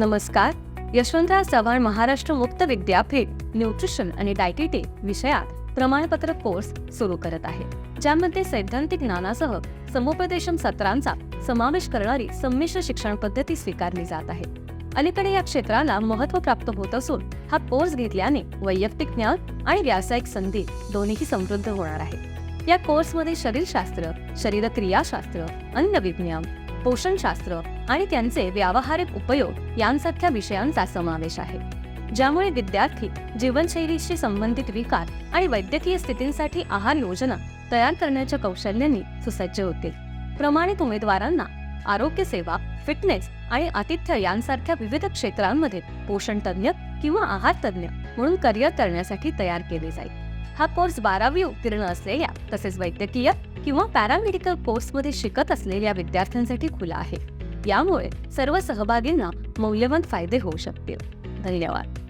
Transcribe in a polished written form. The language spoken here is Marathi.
नमस्कार. यशवंतराव चव्हाण महाराष्ट्र मुक्त विद्यापीठ न्यूट्रिशन आणि डायटिटिक विषयात प्रमाणपत्र कोर्स सुरू करत आहे, ज्यामध्ये सैद्धांतिक ज्ञानासह समुपदेशन सत्रांचा समावेश करणारी संमिश्र शिक्षण पद्धती स्वीकारली जात आहे. अलीकडे या क्षेत्राला महत्त्व प्राप्त होत असून हा कोर्स घेतल्याने वैयक्तिक ज्ञान आणि व्यावसायिक संधी दोन्हीही समृद्ध होणार आहे. या कोर्समध्ये शरीरशास्त्र, शरीरक्रियाशास्त्र, अन्नविज्ञान, पोषणशास्त्र आणि त्यांचे व्यावहारिक उपयोग यांसारख्या विषयांचा समावेश आहे, ज्यामुळे विद्यार्थी जीवनशैलीशी संबंधित विकार आणि वैद्यकीय स्थितींसाठी आहार योजना तयार करण्याच्या कौशल्याने सुसज्ज होतील. प्रमाणित उमेदवारांना आरोग्य सेवा, फिटनेस आणि आतिथ्य यांसारख्या विविध क्षेत्रांमध्ये पोषण तज्ञ किंवा आहार तज्ञ म्हणून करिअर करण्यासाठी तयार केले जाईल. हा कोर्स 12वी उत्तीर्ण असलेल्या तसेच वैद्यकीय किंवा पॅरामेडिकल कोर्समध्ये शिकत असलेल्या विद्यार्थ्यांसाठी खुला आहे. यामुळे सर्व सहभागींना मौल्यवान फायदे होऊ शकतील. धन्यवाद.